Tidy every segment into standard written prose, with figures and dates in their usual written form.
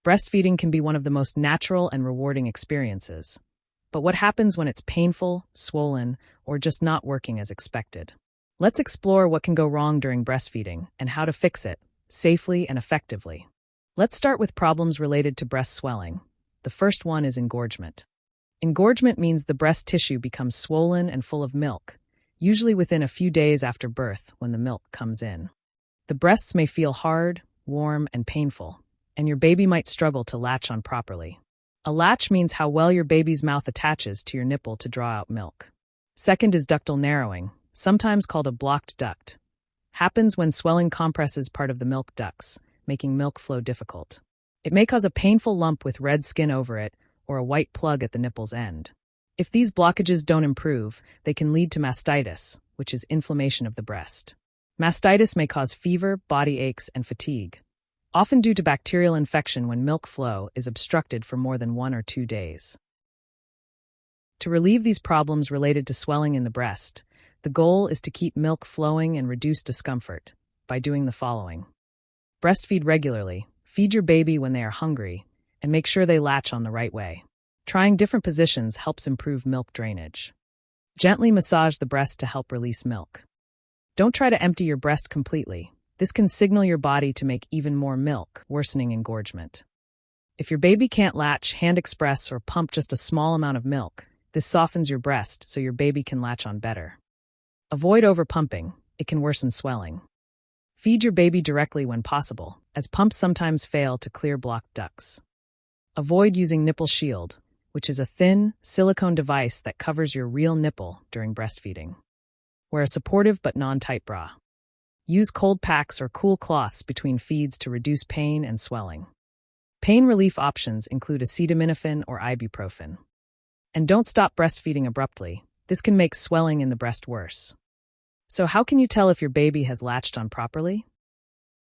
Breastfeeding can be one of the most natural and rewarding experiences. But what happens when it's painful, swollen, or just not working as expected? Let's explore what can go wrong during breastfeeding and how to fix it safely and effectively. Let's start with problems related to breast swelling. The first one is engorgement. Engorgement means the breast tissue becomes swollen and full of milk, usually within a few days after birth when the milk comes in. The breasts may feel hard, warm, and painful, and your baby might struggle to latch on properly. A latch means how well your baby's mouth attaches to your nipple to draw out milk. Second is ductal narrowing, sometimes called a blocked duct. Happens when swelling compresses part of the milk ducts, making milk flow difficult. It may cause a painful lump with red skin over it or a white plug at the nipple's end. If these blockages don't improve, they can lead to mastitis, which is inflammation of the breast. Mastitis may cause fever, body aches, and fatigue, often due to bacterial infection when milk flow is obstructed for more than 1 or 2 days. To relieve these problems related to swelling in the breast, the goal is to keep milk flowing and reduce discomfort by doing the following. Breastfeed regularly, feed your baby when they are hungry, and make sure they latch on the right way. Trying different positions helps improve milk drainage. Gently massage the breast to help release milk. Don't try to empty your breast completely. This can signal your body to make even more milk, worsening engorgement. If your baby can't latch, hand express, or pump just a small amount of milk. This softens your breast so your baby can latch on better. Avoid overpumping. It can worsen swelling. Feed your baby directly when possible, as pumps sometimes fail to clear blocked ducts. Avoid using nipple shield, which is a thin, silicone device that covers your real nipple during breastfeeding. Wear a supportive but non-tight bra. Use cold packs or cool cloths between feeds to reduce pain and swelling. Pain relief options include acetaminophen or ibuprofen. And don't stop breastfeeding abruptly. This can make swelling in the breast worse. So how can you tell if your baby has latched on properly?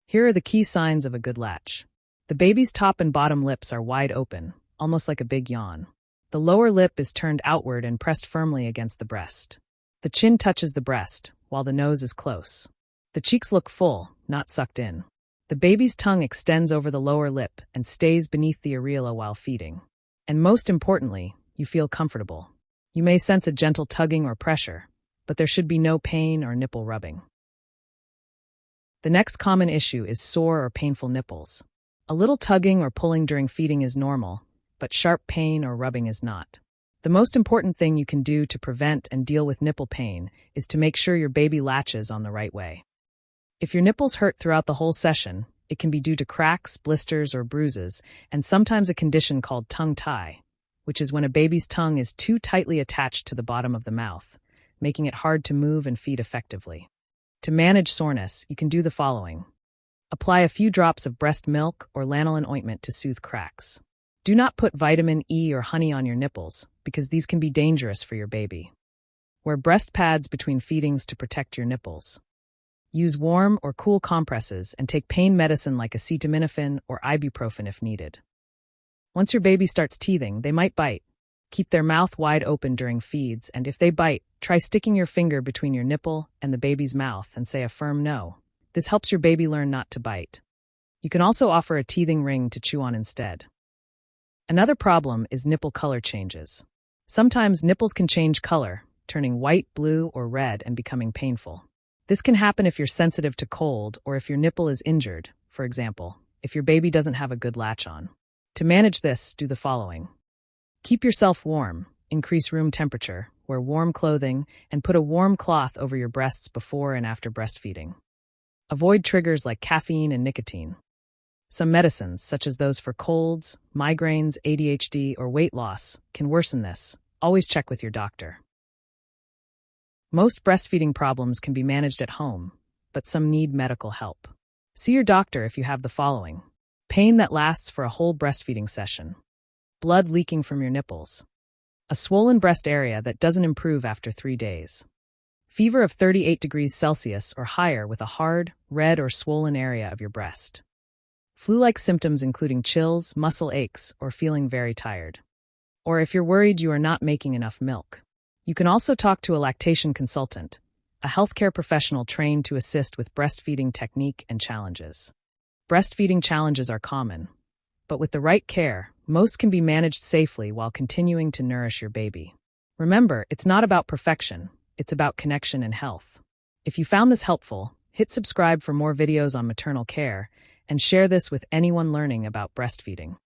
Here are the key signs of a good latch. The baby's top and bottom lips are wide open, almost like a big yawn. The lower lip is turned outward and pressed firmly against the breast. The chin touches the breast, while the nose is close. The cheeks look full, not sucked in. The baby's tongue extends over the lower lip and stays beneath the areola while feeding. And most importantly, you feel comfortable. You may sense a gentle tugging or pressure, but there should be no pain or nipple rubbing. The next common issue is sore or painful nipples. A little tugging or pulling during feeding is normal, but sharp pain or rubbing is not. The most important thing you can do to prevent and deal with nipple pain is to make sure your baby latches on the right way. If your nipples hurt throughout the whole session, it can be due to cracks, blisters, or bruises, and sometimes a condition called tongue tie, which is when a baby's tongue is too tightly attached to the bottom of the mouth, making it hard to move and feed effectively. To manage soreness, you can do the following. Apply a few drops of breast milk or lanolin ointment to soothe cracks. Do not put vitamin E or honey on your nipples, because these can be dangerous for your baby. Wear breast pads between feedings to protect your nipples. Use warm or cool compresses and take pain medicine like acetaminophen or ibuprofen if needed. Once your baby starts teething, they might bite. Keep their mouth wide open during feeds, and if they bite, try sticking your finger between your nipple and the baby's mouth and say a firm no. This helps your baby learn not to bite. You can also offer a teething ring to chew on instead. Another problem is nipple color changes. Sometimes nipples can change color, turning white, blue, or red and becoming painful. This can happen if you're sensitive to cold or if your nipple is injured, for example, if your baby doesn't have a good latch on. To manage this, do the following. Keep yourself warm, increase room temperature, wear warm clothing, and put a warm cloth over your breasts before and after breastfeeding. Avoid triggers like caffeine and nicotine. Some medicines, such as those for colds, migraines, ADHD, or weight loss, can worsen this. Always check with your doctor. Most breastfeeding problems can be managed at home, but some need medical help. See your doctor if you have the following. Pain that lasts for a whole breastfeeding session. Blood leaking from your nipples. A swollen breast area that doesn't improve after 3 days. Fever of 38 degrees Celsius or higher with a hard, red, or swollen area of your breast. Flu-like symptoms including chills, muscle aches, or feeling very tired. Or if you're worried you are not making enough milk. You can also talk to a lactation consultant, a healthcare professional trained to assist with breastfeeding technique and challenges. Breastfeeding challenges are common. But with the right care, most can be managed safely while continuing to nourish your baby. Remember, it's not about perfection, it's about connection and health. If you found this helpful, hit subscribe for more videos on maternal care and share this with anyone learning about breastfeeding.